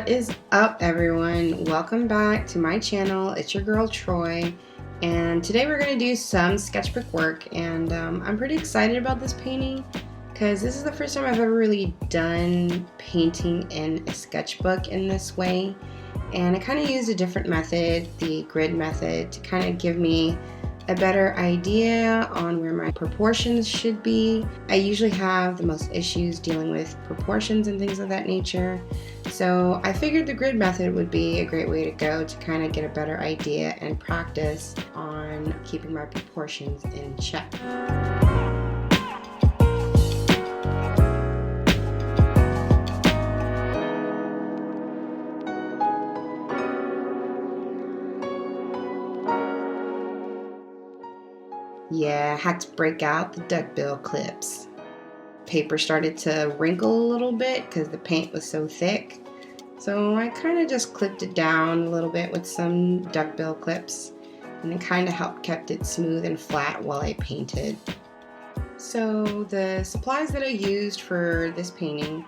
What is up, everyone? Welcome back to my channel. It's your girl Troi, and today we're going to do some sketchbook work, and I'm pretty excited about this painting because this is the first time I've ever really done painting in a sketchbook in this way, and I kind of used a different method, the grid method, to kind of give me a better idea on where my proportions should be. I usually have the most issues dealing with proportions and things of that nature, so I figured the grid method would be a great way to go to kind of get a better idea and practice on keeping my proportions in check. Yeah, I had to break out the duckbill clips. Paper started to wrinkle a little bit because the paint was so thick. So I kind of just clipped it down a little bit with some duckbill clips, and it kind of helped kept it smooth and flat while I painted. So the supplies that I used for this painting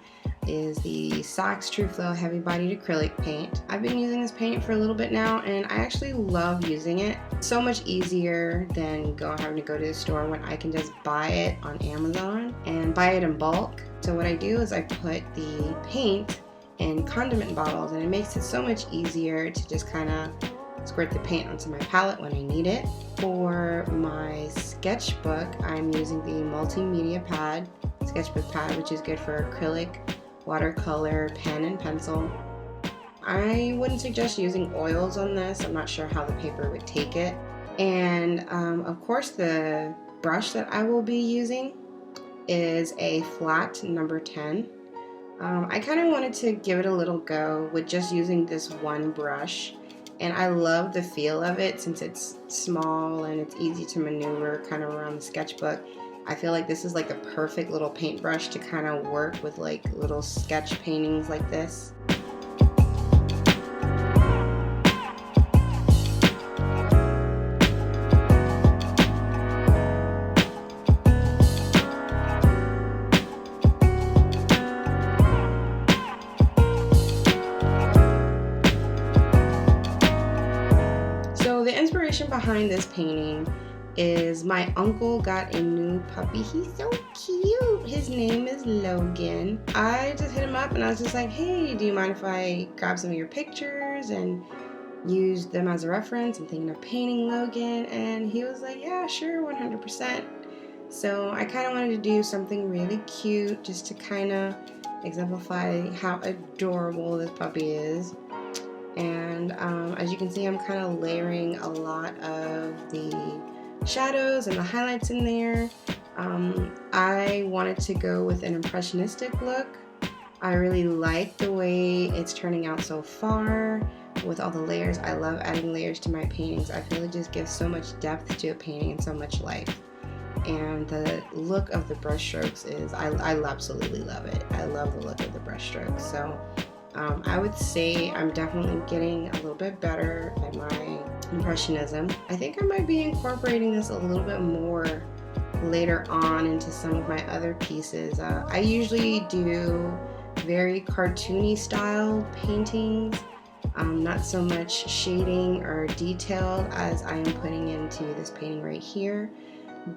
is the Saks True Flow Heavy Bodied Acrylic paint. I've been using this paint for a little bit now, and I actually love using it. It's so much easier than having to go to the store when I can just buy it on Amazon and buy it in bulk. So what I do is I put the paint in condiment bottles, and it makes it so much easier to just kind of squirt the paint onto my palette when I need it. For my sketchbook, I'm using the multimedia pad, sketchbook pad, which is good for acrylic, watercolor, pen, and pencil. I wouldn't suggest using oils on this. I'm not sure how the paper would take it. And of course, the brush that I will be using is a flat number 10. I kind of wanted to give it a little go with just using this one brush, and I love the feel of it since it's small and it's easy to maneuver kind of around the sketchbook. I feel like this is like the perfect little paintbrush to kind of work with like little sketch paintings like this. So the inspiration behind this painting is my uncle got a new puppy. He's so cute. His name is Logan. I just hit him up and I was just like, hey, do you mind if I grab some of your pictures and use them as a reference? I'm thinking of painting Logan. And he was like, yeah, sure, 100%. So I kind of wanted to do something really cute just to kind of exemplify how adorable this puppy is. And as you can see, I'm kind of layering a lot of the shadows and the highlights in there. I wanted to go with an impressionistic look. I really like the way it's turning out so far with all the layers. I love adding layers to my paintings. I feel it just gives so much depth to a painting and so much life. And the look of the brush strokes is, I absolutely love it. I love the look of the brush strokes. So I would say I'm definitely getting a little bit better at my impressionism. I think I might be incorporating this a little bit more later on into some of my other pieces. I usually do very cartoony style paintings, not so much shading or detailed as I am putting into this painting right here,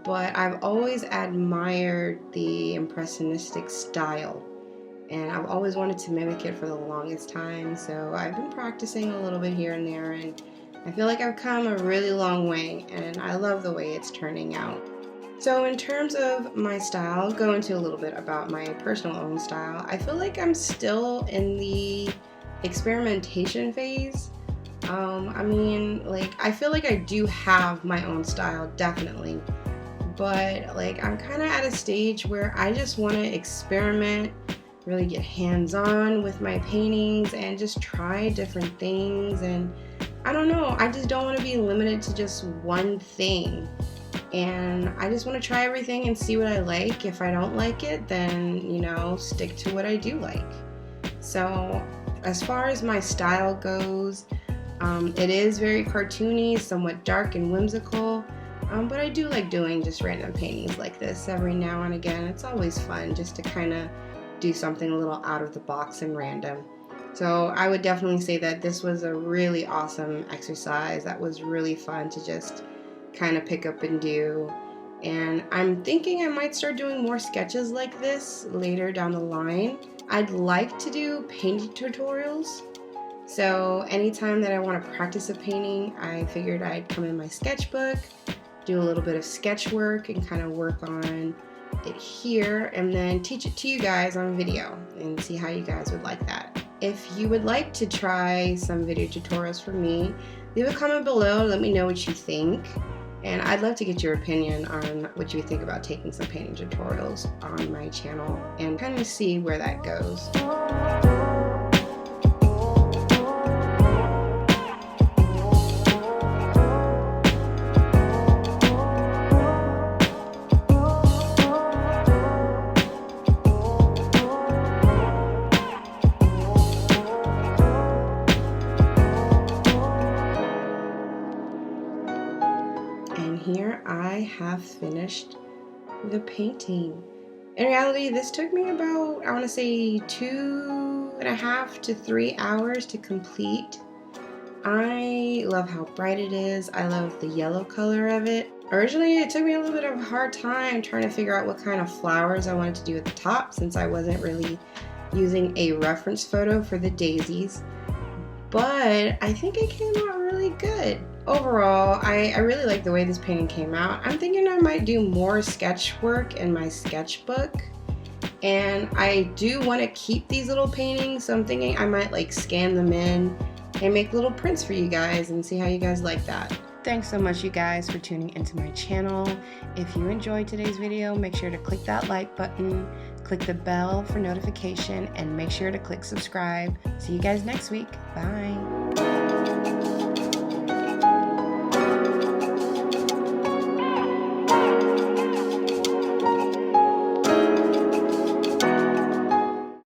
but I've always admired the impressionistic style, and I've always wanted to mimic it for the longest time, so I've been practicing a little bit here and there, and I feel like I've come a really long way, and I love the way it's turning out. So in terms of my style, I'll go into a little bit about my personal own style. I feel like I'm still in the experimentation phase. I feel like I do have my own style, definitely, but I'm kind of at a stage where I just want to experiment, really get hands-on with my paintings and just try different things. And I don't know, I just don't want to be limited to just one thing, and I just want to try everything and see what I like. If I don't like it, then stick to what I do like. So as far as my style goes, it is very cartoony, somewhat dark and whimsical, but I do like doing just random paintings like this every now and again. It's always fun just to kind of do something a little out of the box and random. So I would definitely say that this was a really awesome exercise that was really fun to just kind of pick up and do. And I'm thinking I might start doing more sketches like this later down the line. I'd like to do painting tutorials. So anytime that I want to practice a painting, I figured I'd come in my sketchbook, do a little bit of sketch work and kind of work on it here, and then teach it to you guys on video and see how you guys would like that. If you would like to try some video tutorials from me, leave a comment below, let me know what you think. And I'd love to get your opinion on what you think about taking some painting tutorials on my channel and kind of see where that goes. Here I have finished the painting. In reality, this took me about, I want to say 2.5 to 3 hours to complete. I love how bright it is. I love the yellow color of it. Originally, it took me a little bit of a hard time trying to figure out what kind of flowers I wanted to do at the top, since I wasn't really using a reference photo for the daisies. But I think it came out really good. Overall, I really like the way this painting came out. I'm thinking I might do more sketch work in my sketchbook. And I do want to keep these little paintings, so I'm thinking I might like scan them in and make little prints for you guys and see how you guys like that. Thanks so much, you guys, for tuning into my channel. If you enjoyed today's video, make sure to click that like button, click the bell for notification, and make sure to click subscribe. See you guys next week. Bye.